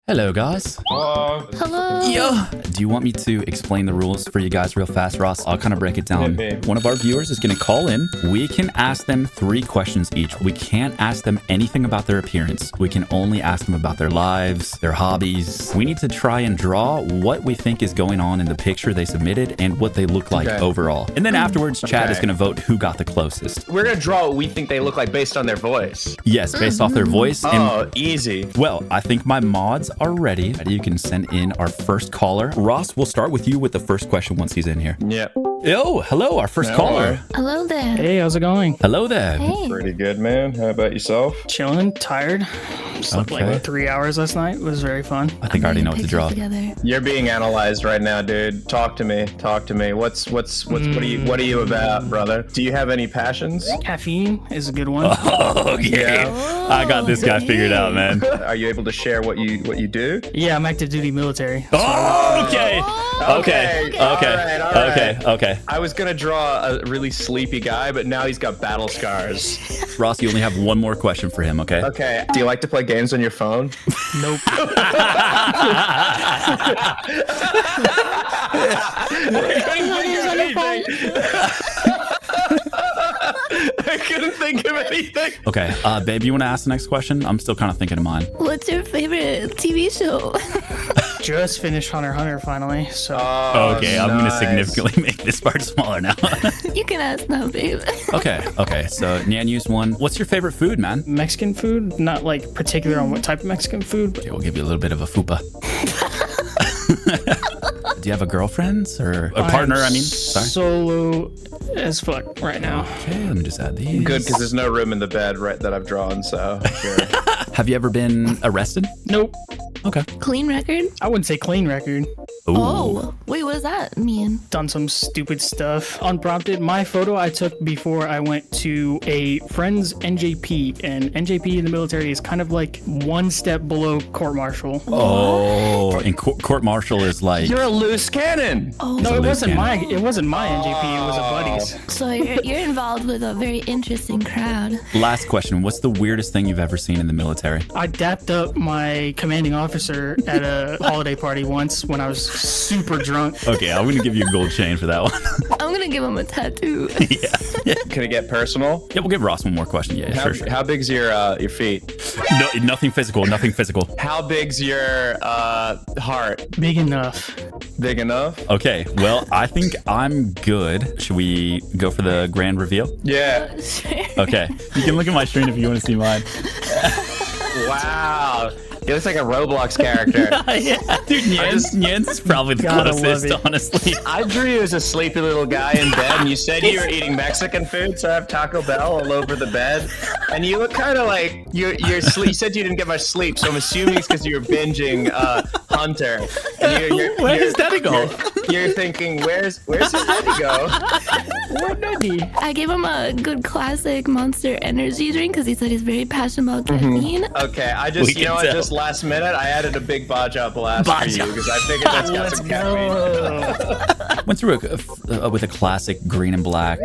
Hello, guys. Hello. Yo. Do you want me to explain the rules for you guys real fast, Ross? I'll kind of break it down. One of our viewers is going to call in. We can ask them 3 questions each. We can't ask them anything about their appearance. We can only ask them about their lives, their hobbies. We need to try and draw what we think is going on in the picture they submitted and what they look like overall. And then afterwards, Chad is going to vote who got the closest. We're going to draw what we think they look like based on their voice. Yes, based off their voice. Oh, easy. Well, I think my mods are ready. You can send in our first caller. Ross, we'll start with you with the first question once he's in here. Yeah. Yo, hello, our first caller. Hello there. Hey, how's it going? Hello there. Hey. Pretty good, man. How about yourself? Chilling, tired. Slept like 3 hours last night. It was very fun. I think I already know what to draw. You're being analyzed right now, dude. Talk to me. Talk to me. What are you about, brother? Do you have any passions? Caffeine is a good one. Okay. I got this guy figured out, man. Are you able to share what you do? Yeah, I'm active duty military. Okay. Okay. Okay. I was gonna draw a really sleepy guy, but now he's got battle scars. Ross, you only have one more question for him, okay? Okay. Do you like to play games on your phone? Nope. I couldn't think of anything. Okay, babe, you want to ask the next question? I'm still kind of thinking of mine. What's your favorite TV show? Just finished Hunter x Hunter finally. So Okay, I'm going to significantly make this part smaller now. You can ask now, babe. Okay, so Nyan used one. What's your favorite food, man? Mexican food, not like particular on what type of Mexican food. But Okay, we'll give you a little bit of a fupa. Do you have a girlfriend or a partner? I mean, sorry. Solo as fuck right now. Okay, let me just add these. Good, because there's no room in the bed right that I've drawn. So sure. Have you ever been arrested? Nope. Okay. Clean record? I wouldn't say clean record. Ooh. Oh, wait, what does that mean? Done some stupid stuff. Unprompted. My photo I took before I went to a friend's NJP, and NJP in the military is kind of like one step below court-martial. Oh, and court-martial is like... You're a loose cannon. Oh, No, it loose wasn't cannon. it wasn't my NJP. It was a buddy's. so you're involved with a very interesting crowd. Last question. What's the weirdest thing you've ever seen in the military? I dapped up my commanding officer at a holiday party once when I was super drunk. Okay, I'm going to give you a gold chain for that one. I'm gonna give him a tattoo. Can it get personal? Yeah, we'll give Ross one more question. Yeah, sure. How big's your feet? No, nothing physical, nothing physical. How big's your heart? Big enough. Big enough? Okay, well, I think I'm good. Should we go for the grand reveal? Yeah. Sure. Okay, you can look at my screen if you want to see mine. Wow. He looks like a Roblox character. Yeah, dude, Jens is probably the Gotta love closest, it. honestly. I drew you as a sleepy little guy in bed, and you said you were eating Mexican food, so I have Taco Bell all over the bed. And you look kind of like you said you didn't get much sleep, so I'm assuming it's because you were binging Hunter. And Where does Daddy go? You're thinking, where's his daddy go? What daddy? I gave him a good classic Monster energy drink because he said he's very passionate about caffeine. Okay, We can tell. just last minute, I added a big Baja Blast for you because I figured that's got Let's some caffeine. Went through with a classic green and black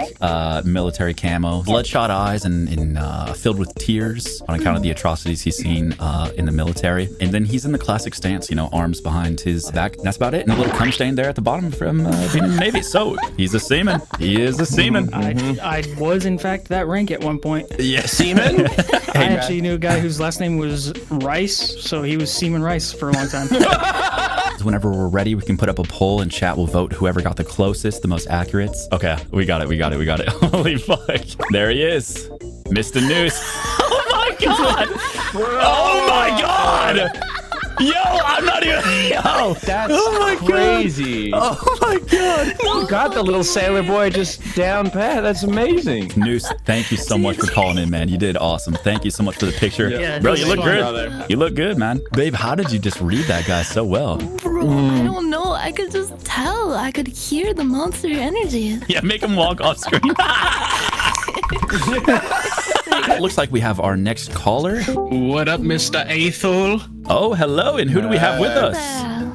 military camo, bloodshot eyes and filled with tears on account of the atrocities he's seen in the military. And then he's in the classic stance, arms behind his back. That's about it. And a little cum stain there at the bottom from being in the Navy. So he's a seaman. He is a seaman. I was in fact that rank at one point. Yeah, Seaman? I actually knew a guy whose last name was Rice, so he was Seaman Rice for a long time. Whenever we're ready, we can put up a poll and chat will vote whoever got the closest, the most accurate. Okay, we got it. Holy fuck. There he is. Mr. Noose. Oh my god! Oh my god! Yo, I'm not even... Yo! That's God. crazy. Oh my god! You got the little sailor boy just down pat. That's amazing. Noose, thank you so much for calling in, man. You did awesome. Thank you so much for the picture. Yeah, Bro, it you was look fun, good. brother. You look good, man. Babe, how did you just read that guy so well? Bro, I don't know. I could just tell. I could hear the monster energy. Yeah, make him walk off screen. Looks like we have our next caller. What up, Mr. Aethel? Oh, hello, and who do we have with us?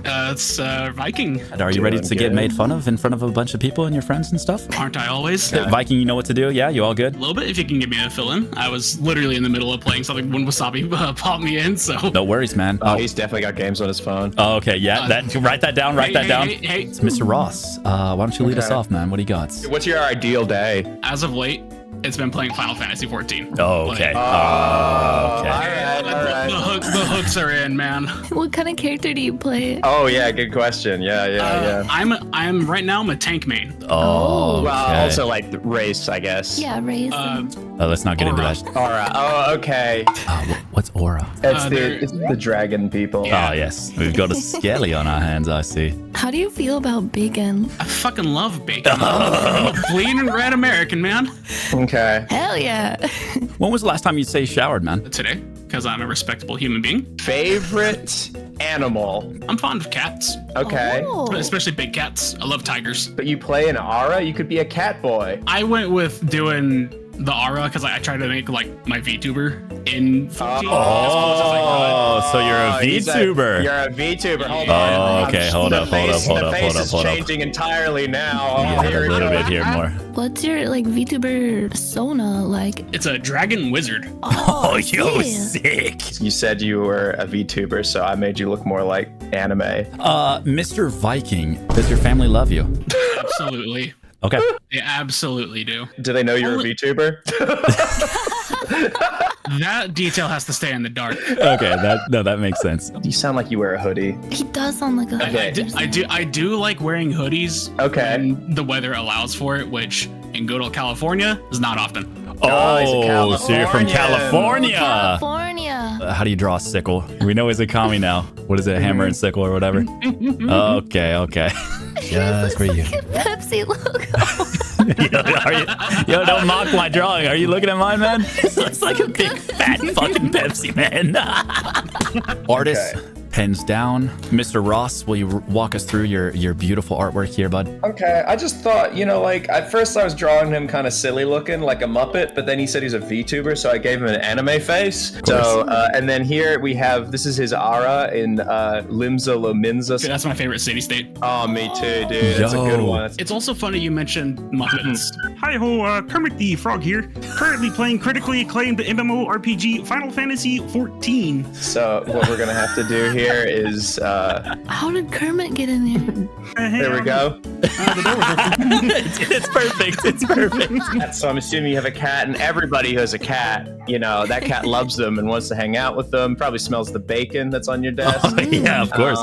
It's Viking. And are you ready to get good. made fun of in front of a bunch of people and your friends and stuff? Aren't I always? Viking, you know what to do? Yeah, you all good? A little bit, if you can give me a fill-in. I was literally in the middle of playing something when Wasabi popped me in, so... No worries, man. Oh, he's definitely got games on his phone. Oh, okay, yeah. Write that down. Write that down. Hey. It's Mr. Ross. Why don't you lead us off, man? What do you got? What's your ideal day? As of late, it's been playing Final Fantasy 14. Oh, okay. Like, Okay. the hooks are in, man. What kind of character do you play? Oh yeah, good question. Yeah. I'm right now, I'm a tank main. Oh, Well, okay. also like the race, I guess. Yeah, Raise. Let's not get into Aura. that. Aura. Oh, okay. What's aura? It's the dragon people. Oh, yes. We've got a skelly on our hands, I see. How do you feel about bacon? I fucking love bacon. I'm a bleeding red American, man. Okay. Hell yeah. When was the last time you say showered, man? Today, because I'm a respectable human being. Favorite animal? I'm fond of cats, Okay. Oh. especially big cats. I love tigers. But you play an Aura, you could be a cat boy. I went with doing the Aura because I tried to make like my VTuber in 14. Oh, so you're a VTuber. You're a VTuber. Hold Oh, on. okay. Hold up. The face is changing entirely now. Yeah, Here a we little go. bit here more. What's your like VTuber persona like? It's a dragon wizard. Oh, yo, yeah. sick. You said you were a VTuber, so I made you look more like anime. Mr. Viking, does your family love you? Absolutely. Okay. They absolutely do. Do they know you're a VTuber? That detail has to stay in the dark. Okay, that makes sense. You sound like you wear a hoodie. He does sound like a I do like wearing hoodies Okay. when the weather allows for it, which in good old California is not often. Oh, he's a Oh, so you're from Californian. California. California. How do you draw a sickle? We know he's a commie now. What is it, hammer and sickle or whatever? Okay. Just for you. Pepsi logo. Yo, don't mock my drawing. Are you looking at mine, man? It looks like a big fat fucking Pepsi, man. Artist, pens down. Mr. Ross, will you walk us through your beautiful artwork here, bud? Okay, I just thought, like, at first I was drawing him kind of silly looking, like a Muppet, but then he said he's a VTuber, so I gave him an anime face. So, and then here we have, this is his Aura in Limsa Lominsa. Dude, that's my favorite city state. Oh, me too, dude. That's a good Yo. one. It's also funny you mentioned Muppets. Hi ho, Kermit the Frog here. Currently playing critically acclaimed MMORPG Final Fantasy 14. So what we're gonna have to do here is, How did Kermit get in there? there we go. It's perfect. It's perfect. So I'm assuming you have a cat, and everybody who has a cat, that cat loves them and wants to hang out with them. Probably smells the bacon that's on your desk. Yeah, of course.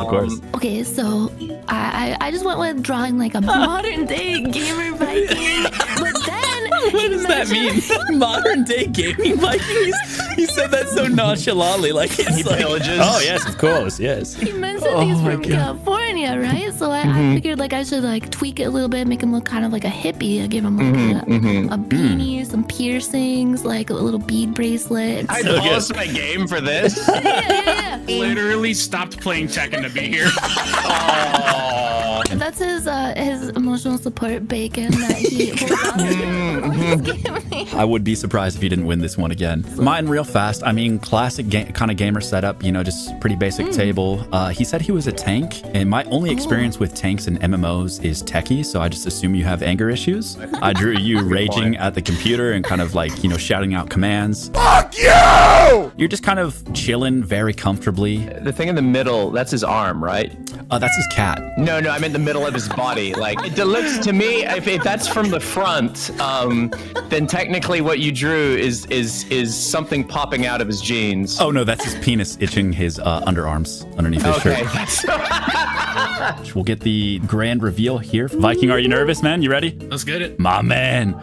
Okay, so I just went with drawing like a modern day gamer Viking, but then What does that mean? Modern day gaming Vikings? He said that so nonchalantly, like it's He like, pillages. oh yes, of course, yes. He mentioned he's from California, right? So I figured like I should like tweak it a little bit, make him look kind of like a hippie. I give him like a beanie, some piercings, like a little bead bracelet. I So good. paused my game for this. Yeah. Literally stopped playing Tekken to be here. That's his emotional support bacon that he holds on. I would be surprised if you didn't win this one again. Mine real fast. I mean, classic kind of gamer setup, just pretty basic table. He said he was a tank, and my only experience with tanks and MMOs is techie, so I just assume you have anger issues. I drew you raging at the computer and kind of like, shouting out commands. Fuck you! You're just kind of chilling very comfortably. The thing in the middle, that's his arm, right? That's his cat. No, I meant the middle of his body. Like, it looks to me, if that's from the front, then technically what you drew is something popping out of his jeans. Oh no, that's his penis itching his underarms underneath his Okay. shirt. We'll get the grand reveal here. Viking, are you nervous, man? You ready? Let's get it. My man.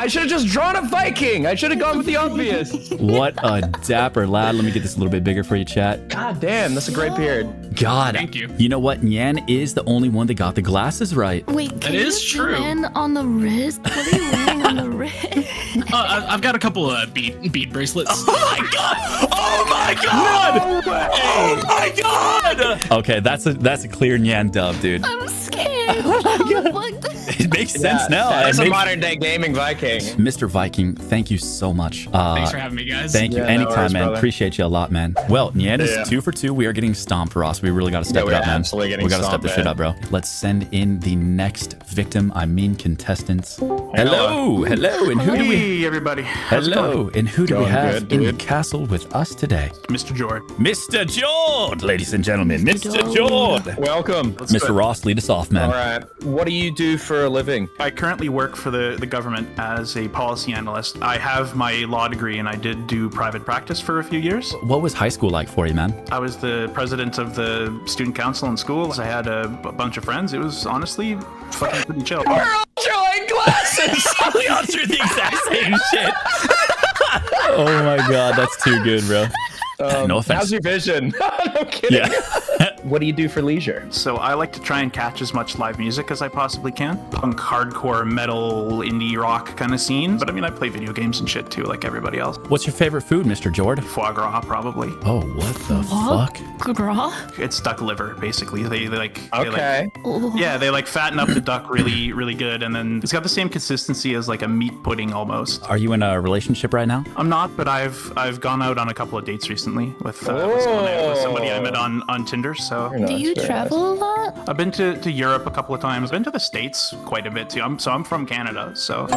I should have just drawn a Viking. I should have gone with the obvious. What a dapper lad. Let me get this a little bit bigger for you, chat. God damn, that's a great beard. God. Thank you. You know what? Nyan is the only one that got the glasses right. Wait, can is you zoom true. in on the wrist? What are you wearing on the wrist? I've got a couple of bead bracelets. Oh my god! Oh my god! Oh my god! Okay, that's a clear Nyan dub, dude. I'm scared. It makes sense now. That's a It makes- modern day gaming Viking. Mr. Viking, thank you so much. Thanks for having me, guys. Thank you. Yeah, no Anytime, worries, man. brother. Appreciate you a lot, man. Well, Nyanners, Yeah. 2 for 2. We are getting stomped, Ross. We really got to step Yeah, it we're up, man. absolutely getting We got to step stomped, the shit man. up, bro. Let's send in the next victim. I mean contestants. Hello. Hello. And who do we... Hey, everybody. How's it Hello. And who do we Going have good, in the dude. castle with us today? going? Mr. Jord. Mr. Jord, ladies and gentlemen. Mr. Jord. Jord. Welcome. Mr. Ross, lead us off, man. All right. What do you do for a living? I currently work for the government as a policy analyst. I have my law degree and I did do private practice for a few years. What was high school like for you, man? I was the president of the student council in school. I had a bunch of friends. It was honestly fucking pretty chill. Showing glasses. We all through the exact same shit. Oh my god, that's too good, bro. No offense. How's your vision? No kidding. Yeah. What do you do for leisure? So I like to try and catch as much live music as I possibly can. Punk, hardcore, metal, indie rock kind of scene. But I mean, I play video games and shit too, like everybody else. What's your favorite food, Mr. Jord? Foie gras, probably. Oh, what the fuck? Gras? It's duck liver, basically. They like. Okay. Yeah, they like fatten up the duck really, really good, and then it's got the same consistency as like a meat pudding almost. Are you in a relationship right now? I'm not, but I've gone out on a couple of dates recently with somebody I met on Tinder. So Do you travel a lot? I've been to Europe a couple of times. I've been to the States quite a bit too. I'm from Canada, so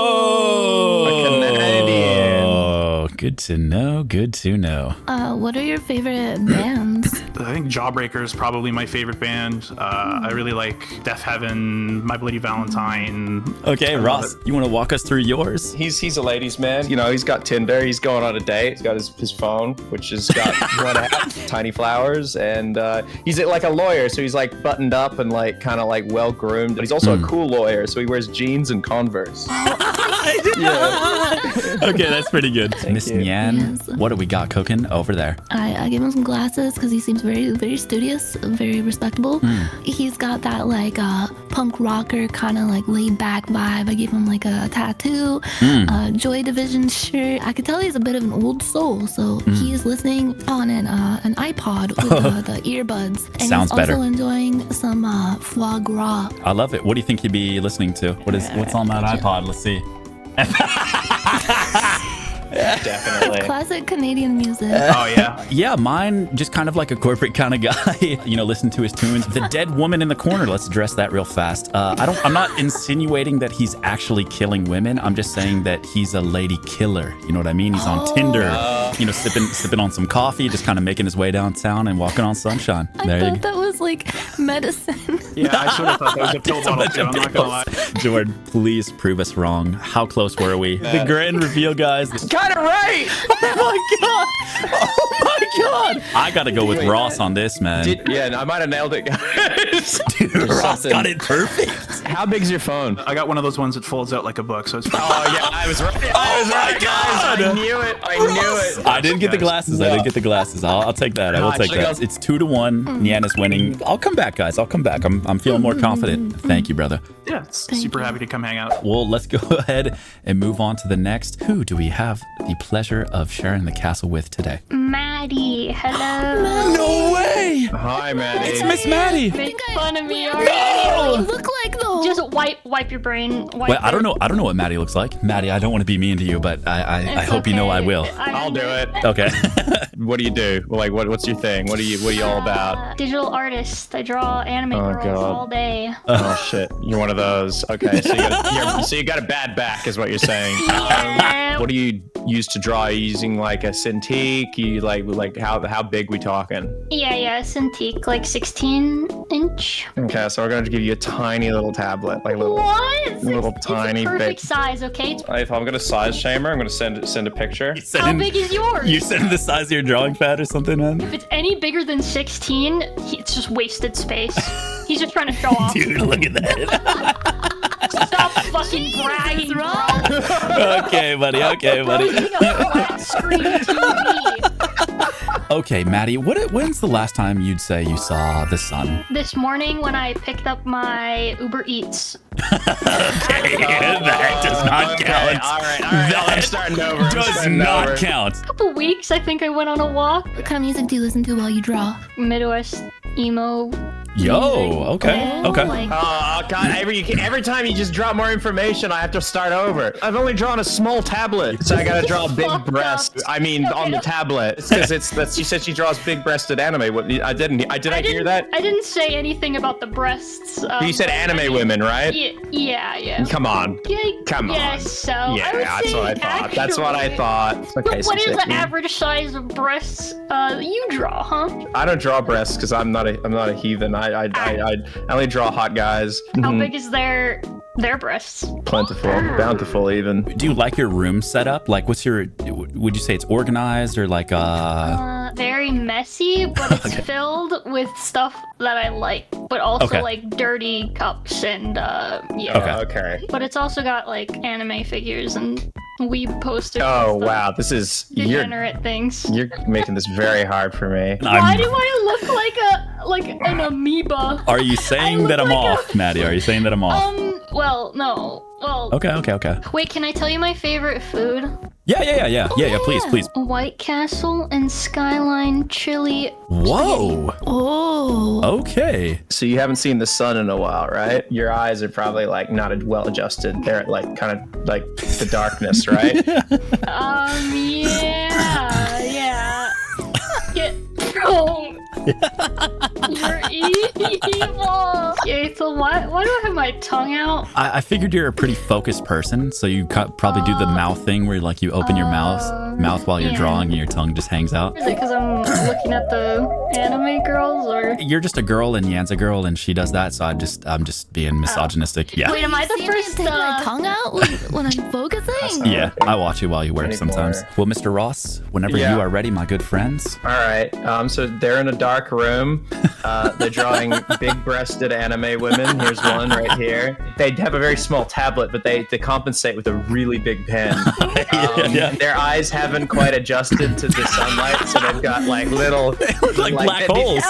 Oh, Canadian. Oh, good to know. Good to know. What are your favorite bands? I think Jawbreaker is probably my favorite band. I really like Death Heaven, My Bloody Valentine. Okay, Ross, you want to walk us through yours? He's a ladies' man. You know, he's got Tinder. He's going on a date. He's got his phone, which has got one app, tiny flowers, and he's like a lawyer, so he's like buttoned up and like kind of like well groomed. But he's also a cool lawyer, so he wears jeans and Converse. Okay, that's pretty good. Miss you. Nyan, Yes. what do we got cooking over there? I give him some glasses because he seems very, very studious, very respectable. He's got that like punk rocker kind of like laid back vibe. I gave him like a tattoo, Joy Division shirt. I could tell he's a bit of an old soul, so he is listening on an iPod with the earbuds, and Sounds he's better. also enjoying some foie gras. I love it. What do you think he'd be listening to? What's on that iPod? Let's see. Definitely. Classic Canadian music. Oh yeah. Yeah, mine just kind of like a corporate kind of guy. You know, listen to his tunes. The dead woman in the corner. Let's address that real fast. I'm not insinuating that he's actually killing women. I'm just saying that he's a lady killer. You know what I mean? He's on Tinder. You know, sipping on some coffee, just kind of making his way downtown and walking on sunshine. I There you thought that was like medicine. Yeah, I sort of thought that was a pill bottle too. I'm not gonna lie. Jordan, please prove us wrong. How close were we? The grand reveal, guys. Kind of right. Oh my god! Oh my god! I gotta go with Ross on this, man. Yeah, I might have nailed it, guys. Dude, Ross something. got it perfect. How big's your phone? I got one of those ones that folds out like a book, so it's fine. Oh yeah, I was right. I was right, guys. I knew it. I knew it. I didn't get the glasses. I didn't get the glasses. I'll take that. I will take that. It's 2-1. Nyan winning. I'll come back, guys. I'll come back. I'm feeling more confident. Thank you, brother. Yeah, super happy to come hang out. Well, let's go ahead and move on to the next. Who do we have the pleasure of sharing the castle with today? Maddie, hello. No way! Hi, Maddie. It's Miss Maddie. Make fun of me What already. do you look like though? Just wipe your brain. Wait, I don't know what Maddie looks like. Maddie, I don't want to be mean to you, but I hope you know I will. I'll do it. Okay. What do you do? Like, what's your thing? What are you all about? Digital artist. I draw anime Oh, girls God. all day. Oh shit, you're one of those. Okay, so you got a bad back, is what you're saying. Yeah. What do you use to draw? Are you using like a Cintiq? You like how big we talking? Yeah, Cintiq, like 16-inch. Okay, so we're gonna give you a tiny little tablet, like little. What? little It's tiny a perfect bit. size, okay? If I'm gonna size shame her, I'm gonna send a picture. How big is yours? You send the size of your drawing pad or something, man? If it's any bigger than 16, it's just wasted space. He's just trying to show off. Dude, look at that. Stop fucking bragging, bro. Okay, buddy. Okay, buddy. Using a flat screen TV. Okay, Maddie, when's the last time you'd say you saw the sun? This morning when I picked up my Uber Eats. That does not count. All right. That I'm starting over. I'm Does starting not over. count. A couple weeks, I think I went on a walk. What kind of music do you listen to while you draw? Midwest emo Yo, okay, okay. Like, Oh god! Every time you just drop more information, I have to start over. I've only drawn a small tablet, so I gotta draw a big breast. I mean, on the tablet, because she said she draws big-breasted anime. What, I didn't. Did I hear that? I didn't say anything about the breasts. You said anime women, right? Yeah. Come on. Come on. Yes, so Yeah, I would that's say what I thought. That's what I actually- thought. Okay, What is the 16. average size of breasts you draw, huh? I don't draw breasts because I'm not a heathen. I only draw hot guys. How big is their breasts? Plentiful, bountiful, even. Do you like your room set up? Like, would you say it's organized or like Very messy, but it's filled with stuff that I like, but also like dirty cups and yeah. Okay. But it's also got like anime figures and weeb posters. Oh and stuff. wow, this is Degenerate things. you're making this very hard for me. Why do I look like an amoeba? Are you saying that I'm like off, Maddie? Are you saying that I'm off? Well, no. Well, Okay. wait, can I tell you my favorite food? Yeah. Please. White Castle and Skyline chili. Whoa. Oh. Okay. So you haven't seen the sun in a while, right? Your eyes are probably like not well adjusted. They're like kind of like the darkness, right? Yeah. Get home. You're evil. Okay, so why do I have my tongue out? I figured you're a pretty focused person, so you probably do the mouth thing where like you open your mouth while you're drawing and your tongue just hangs out. Is it because I'm looking at the anime girls, or? You're just a girl and Yan's a girl and she does that, so I'm just being misogynistic. Yeah. Wait, am I the See me first? take my tongue out when I'm focusing? Yeah, I watch you while you work Anymore. sometimes. Well, Mr. Ross, whenever Yeah. you are ready, my good friends. All right. So they're in a dark room. They're drawing big-breasted anime women. Here's one right here. They have a very small tablet, but they compensate with a really big pen. Yeah. Their eyes haven't quite adjusted to the sunlight, so they've got like little like black holes.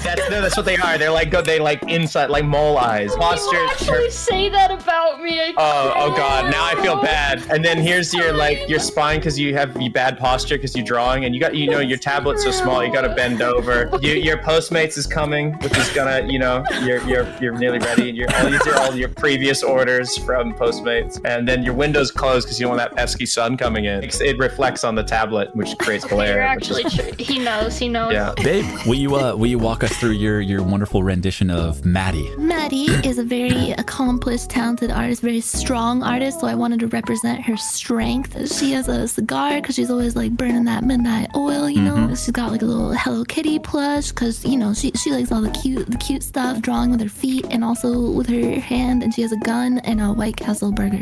That's what they are. They're like inside like mole eyes. People Posture. actually say that about me. Oh god, now I feel bad. And then here's your spine because you have bad posture because you're drawing, and your tablet's so small you gotta bend over. Your Postmates is coming, which is gonna you're nearly ready. These are all your previous orders from Postmates, and then your window's closed because you don't want that pesky sun coming in. It reflects on the tablet, which creates glare. You're actually he knows. Yeah. Babe, will you walk us through your wonderful rendition of Maddie? Maddie is a very accomplished, talented artist, very strong artist, so I wanted to represent her strength. She has a cigar because she's always like burning that midnight oil, you know. She's got like a little Hello Kitty plush because she likes all the cute stuff, drawing with her feet and also with her hand, and she has a gun and a White Castle burger.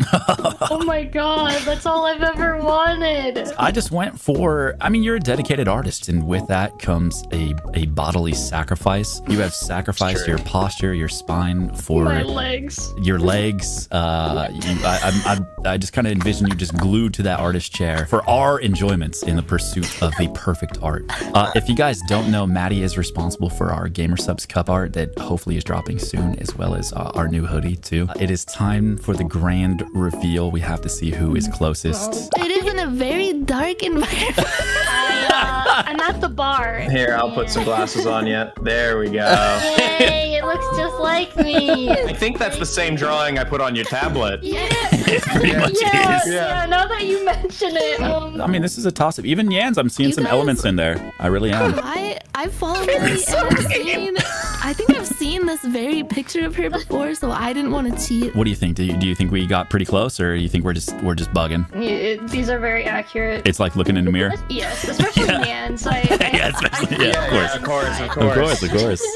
Oh my god, that's all I've ever wanted. I just went for, you're a dedicated artist, and with that comes a bodily sacrifice. You have sacrificed your posture, your spine for My legs. your legs. I just kind of envision you just glued to that artist chair for our enjoyments in the pursuit of a perfect art. If you guys don't know, Maddie is responsible for our Gamer Subs Cup art that hopefully is dropping soon, as well as our new hoodie too. It is time for the grand reveal. We have to see who is closest. It is in a very dark environment. I'm at the bar. Here, I'll put some glasses on you. There we go. Yay, it looks just like me. I think that's the same drawing I put on your tablet. It pretty much is. Yeah, now that you mention it. This is a toss-up. Even Yan's, I'm seeing You some guys- elements in there. I really am. I've followed Maddie and I think I've seen this very picture of her before, so I didn't want to cheat. What do you think? Do you think we got pretty close, or do you think we're just bugging? These are very accurate. It's like looking in the mirror. Yes, especially the ends. Of course. Of course.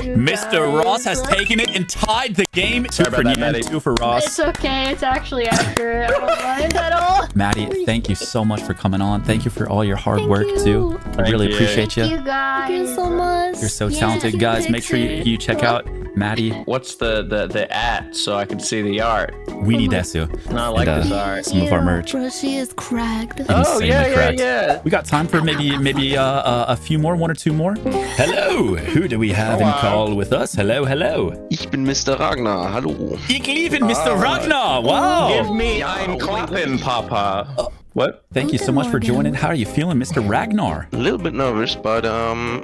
Mr. Ross has taken it and tied the game. Two Sorry for about that, Nyan, Maddie. 2 for Ross. It's okay. It's actually accurate. I don't mind at all. Maddie, thank you so much for coming on. Thank you for all your hard work too. I really you. appreciate you. You guys. Thank you so much. You're so talented, guys. Make sure you check out Maddie. What's the at so I can see the art? Weenie Desu. I like And, this art. Some of our merch. Bro, she is cracked. Oh Insanely cracked. yeah. We got time for maybe a few more, 1 or 2 more. Hello, who do we have in call with us? Hello. Ich bin Mr. Ragnar, hallo. Ich liebe Mr. Ragnar. Wow. Give me, I'm clapping, Papa. What? Thank you so much for joining. How are you feeling, Mr. Ragnar? A little bit nervous, but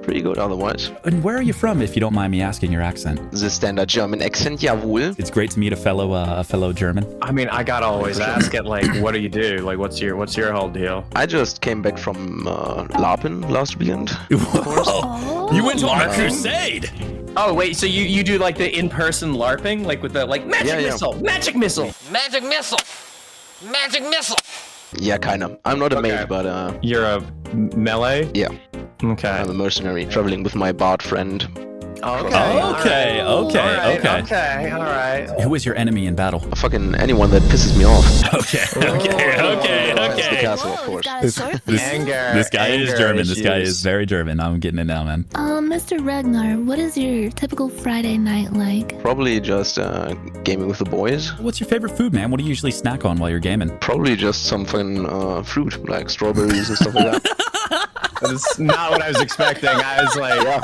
pretty good otherwise. And where are you from, if you don't mind me asking your accent? The standard German accent, jawohl. It's great to meet a fellow German. I mean, I gotta always ask it, like, what do you do? Like, what's your whole deal? I just came back from LARPing last weekend. You went on a crusade! Oh wait, so you do like the in-person LARPing, like with the magic missile. Yeah, kind of. I'm not a mage, but You're a melee? yeah, Okay. I'm a mercenary traveling with my bard friend. Okay. Okay. All right. Who is your enemy in battle? Fucking anyone that pisses me off. Okay. It's the castle, of course. This guy is German. This guy is very German. I'm getting it now, man. Mr. Ragnar, what is your typical Friday night like? Probably just gaming with the boys. What's your favorite food, man? What do you usually snack on while you're gaming? Probably just some fucking fruit, like strawberries and stuff like that. That is not what I was expecting. I was like,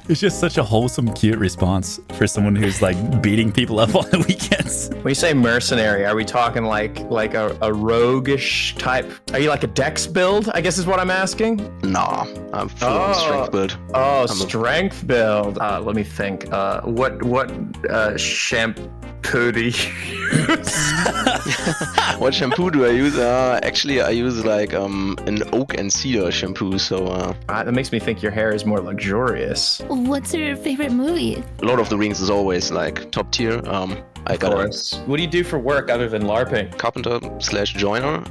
It's just such a wholesome, cute response for someone who's like beating people up on the weekends. when you say mercenary, are we talking like a roguish type? Are you like a dex build, I guess is what I'm asking? Nah, I'm full on strength build. Oh, strength build. Let me think. What shampoo do you use? What shampoo do I use? Actually, I use like an oak and cedar shampoo. So That makes me think your hair is more luxurious. What's your favorite movie? Lord of the Rings is always like top tier. I got a What do you do for work other than LARPing? carpenter/joiner,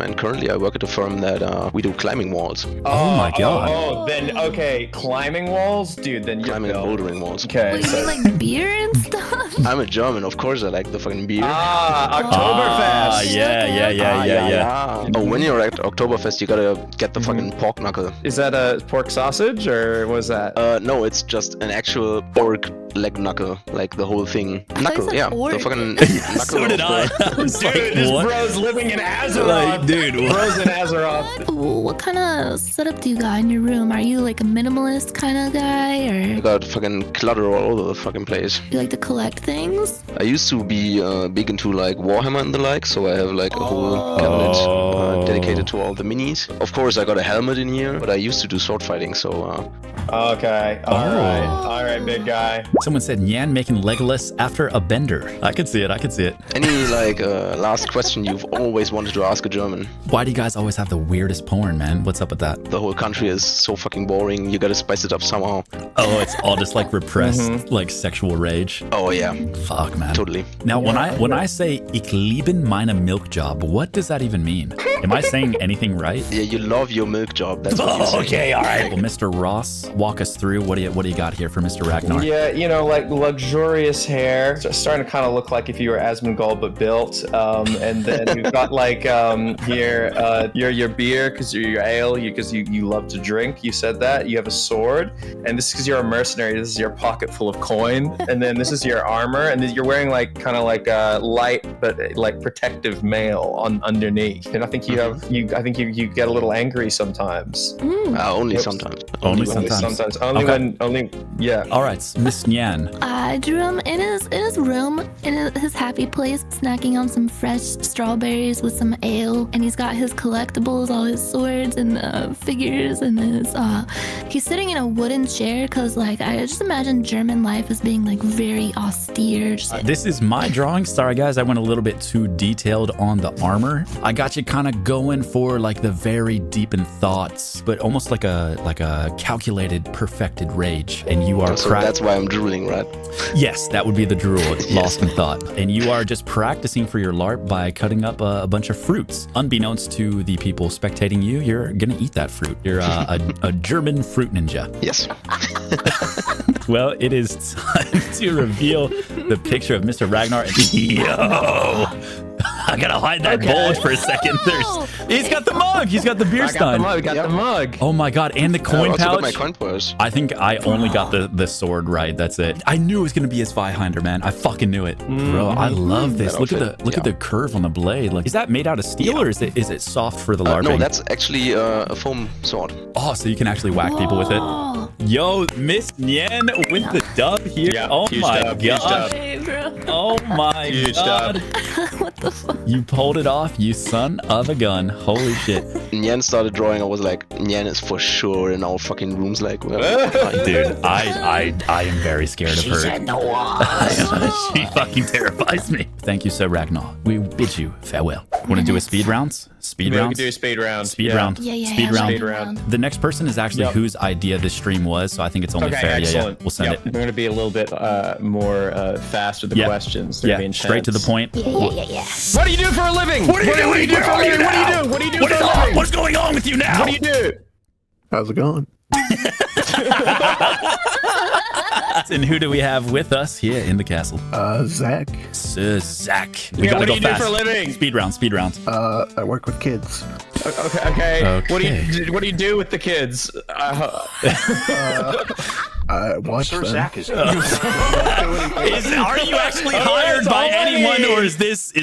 and currently I work at a firm that we do climbing walls, Oh my god. Oh, then okay, climbing walls, dude. Then you're climbing and built. bouldering walls. Okay. What, you mean like beer and stuff? I'm a German, of course I like the fucking beer. Oktoberfest. Yeah. Oh, when you're at Oktoberfest, you gotta get the fucking pork knuckle. Is that a pork sausage or was that? No, it's just an actual pork leg knuckle, like the whole thing. Knuckle, yeah. orc. The fucking knuckle. So did I. I was like, Dude, this what? bro's living in Azeroth. Like, dude, what? Bro's in Azeroth. What kind of setup do you got in your room? Are you like a minimalist kind of guy, I or got fucking clutter all over the fucking place. you like to collect things? I used to be big into like Warhammer and the like, so I have like a whole cabinet dedicated to all the minis. Of course, I got a helmet in here, but I used to do sword fighting, so Okay. All right, big guy. Someone said Nyan making Legolas after a bender. I could see it. any like last question you've always wanted to ask a German? Why do you guys always have the weirdest porn, man? What's up with that? The whole country is so fucking boring. You gotta spice it up somehow. Oh, it's all just like repressed, like sexual rage. Oh yeah, Fuck, man. totally. Now, when I say ich lieben meine Milchjob, what does that even mean? Am I saying anything right? Yeah, you love your milk job. That's what you say. Okay, all right. Well, Mr. Ross, walk us through. What do you got here for Mr. Ragnar? Yeah, you know, like luxurious hair. It's starting to kind of look like if you were Asmongold but built. And then you've got like here your beer because your ale because you love to drink. You said that. You have a sword, and this is because you're a mercenary. This is your pocket full of coin, and then this is your armor, and then you're wearing like kind of like light but like protective mail on underneath. And I think I think you get a little angry sometimes. Only sometimes. Only sometimes. Yeah. All right, Miss Nyan. I drew him in his room, in his happy place, snacking on some fresh strawberries with some ale, and he's got his collectibles, all his swords and figures, and he's sitting in a wooden chair because like I just imagine German life as being like very austere. This is my drawing. Sorry, guys, I went a little bit too detailed on the armor. I got you kind of going for like the very deep in thoughts, but almost like a calculated, perfected rage. And you are So that's why I'm drooling, right? Yes, that would be the drool, lost in thought. And you are just practicing for your LARP by cutting up a bunch of fruits. Unbeknownst to the people spectating you, you're gonna eat that fruit. You're a German fruit ninja. Yes. Well, it is time to reveal the picture of Mr. Ragnar. Yo! I gotta hide that bulge for a second. He's got the mug. He's got the beer stein. We got the mug. Oh my god, and the coin I also pouch. got my coin purse. I think I only got the sword right. That's it. I knew it was gonna be his Zweihander, man. I fucking knew it, bro. I love this. Look at the curve on the blade. Like, is that made out of steel or is it soft for the LARPing? No, that's actually a foam sword. Oh, so you can actually whack people with it. Yo, Miss Nyan with the dub here. Yeah, oh huge my dub, huge god. dub. bro. Oh my Huge god. What the fuck? You pulled it off, you son of a gun. Holy shit. Nyan started drawing. I was like, Nyan is for sure in our fucking rooms. Like, Dude, I am very scared of her. She fucking terrifies me. Thank you, Sir Ragnar. We bid you farewell. Want to do a speed rounds? Speed Maybe we rounds? could do a speed round. Speed round. Yeah. Speed round. Speed round. The next person is actually Yep. whose idea this stream was, so I think it's only Okay, fair. excellent. Yeah. We'll send Yep. it. We're going to be a little bit more fast with the Yeah. questions. They're Yeah, being straight to the intense. point. Yeah. What do you do for a living? What do you do for a living? What do you do? What do you do for a living? What's going on with you now? What do you do? How's it going? And who do we have with us here in the castle? Zach. Sir Zach. We Yeah, gotta what do go you do fast. for a living? Speed round. Speed round. I work with kids. Okay. What do you do with the kids? I watch Sir them. Zach is. Are you actually hired by anyone, or is this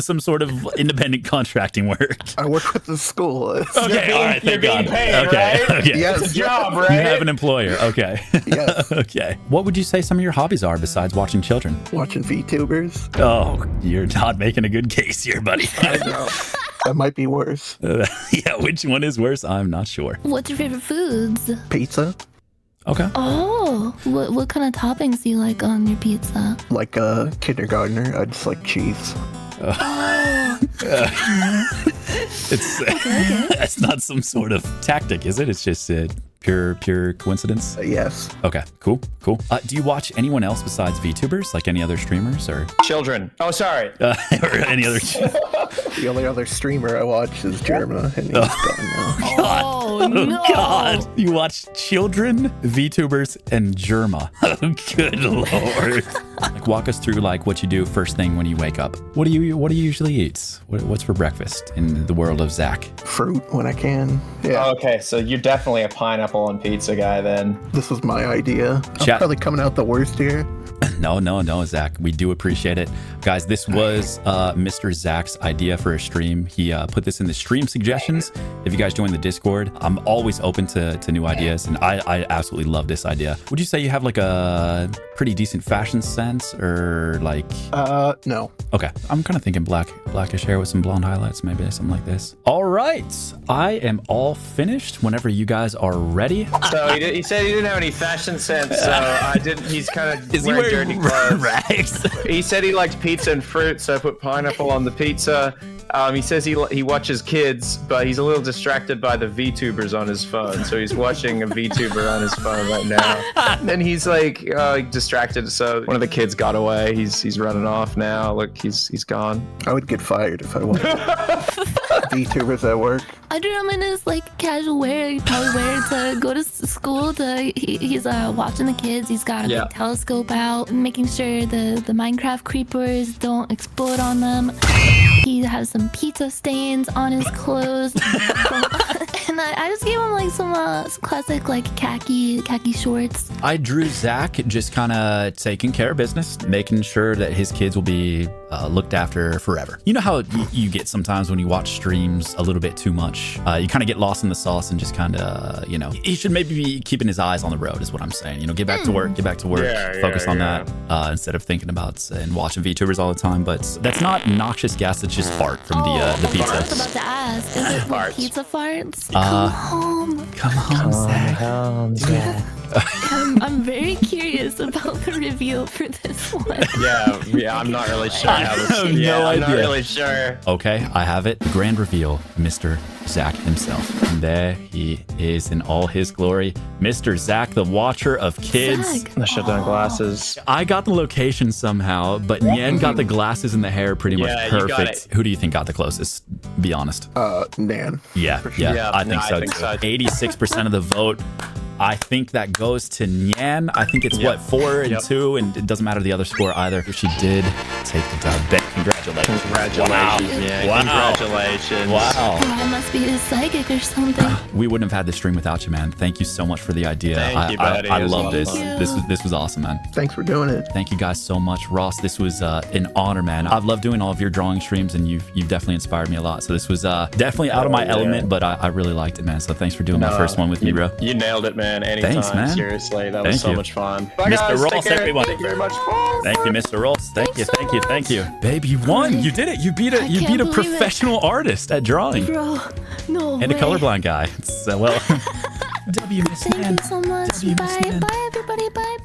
some sort of independent contracting work? I work with the school. Okay, all right, You're thank being God. paid, Okay, right? okay. Yes. It's a job, right? You have an employer. Okay. Yes. Okay. What would you say some of your hobbies are besides watching children? Watching VTubers. Oh, you're not making a good case here, buddy. I know. That might be worse. Yeah, which one is worse? I'm not sure. What's your favorite foods? Pizza. Okay. Oh, what kind of toppings do you like on your pizza? Like a kindergartner, I just like cheese. It's that's not some sort of tactic, is it? It's just pure coincidence. Yes. Okay, cool. Do you watch anyone else besides VTubers, like any other streamers or Children. Oh, sorry. or any other? The only other streamer I watch is Germa, and he's gone now. Oh no! God, you watch children, VTubers, and Germa. Oh, good lord! Like, walk us through like what you do first thing when you wake up. What do you usually eat? What's for breakfast in the world of Zach? Fruit when I can. Yeah. Okay, so you're definitely a pineapple on pizza guy then. This was my idea. I'm Chat- probably coming out the worst here. No, Zach. We do appreciate it. Guys, this was Mr. Zach's idea for a stream. He put this in the stream suggestions. If you guys join the Discord, I'm always open to new ideas, and I absolutely love this idea. Would you say you have like a pretty decent fashion sense, or like... No. Okay, I'm kind of thinking blackish hair with some blonde highlights, maybe something like this. All right, I am all finished whenever you guys are ready. So he said he didn't have any fashion sense, so I didn't. He's kind of Is he wearing dirty clothes. rags? He said he liked pizza and fruit, so I put pineapple on the pizza. He says he watches kids, but he's a little distracted by the VTubers on his phone, so he's watching a VTuber on his phone right now. And he's like distracted, so one of the kids got away. He's running off now. Look, he's gone. I would get fired if I watched VTubers at work. Under is like casual wear. You probably wear it to go to school. He's watching the kids. He's got a big telescope out, making sure the Minecraft creepers don't explode on them. He has some pizza stains on his clothes. And I just gave him like some classic like khaki shorts. I drew Zach just kind of taking care of business, making sure that his kids will be looked after forever. You know how you get sometimes when you watch streams a little bit too much. You kind of get lost in the sauce and just kind of, he should maybe be keeping his eyes on the road is what I'm saying. Get back to work, focus on that instead of thinking about and watching VTubers all the time. But that's not noxious gas, it's just fart from the pizza. I was about to ask, is it like pizza farts? Come home, Zach. I'm very curious about the reveal for this one. Yeah, I'm not really sure how this. have no I'm not idea. really sure. Okay, I have it. Grand reveal, Mr. Zach himself. And there he is in all his glory. Mr. Zach, the watcher of kids. Zach. I shut down glasses. I got the location somehow, but Nyan got the glasses and the hair pretty much Yeah, you perfect. got it. Who do you think got the closest? Be honest. Nan. Yeah, Yeah, I think no, so I think too. so. 86% of the vote. I think that goes to Nyan. I think it's 4 and 2, and it doesn't matter the other score either. She did take the dub Congratulations. Congratulations, man. Wow. Congratulations. Wow. I must be a psychic or something. We wouldn't have had this stream without you, man. Thank you so much for the idea. Thank you, buddy. I It was love a lot this. of fun. This was awesome, man. Thanks for doing it. Thank you guys so much, Ross. This was an honor, man. I've loved doing all of your drawing streams, and you've definitely inspired me a lot. So this was definitely out of my element, but I really liked it, man. So thanks for doing my first one with me, bro. You nailed it, man. Anytime. Thanks, man. Seriously, that Thank was so you. much fun. Bye, Mr. guys. Ross, Take care. everyone. Thank you very much. Thank you, Mr. Ross. Thank you. Babe, you won. You did it. You beat a can't believe professional artist at drawing. Bro, no And a way. colorblind guy. So, well, W, Miss Thank Man. you so much. W, Miss Bye. Man. Bye, everybody. Bye.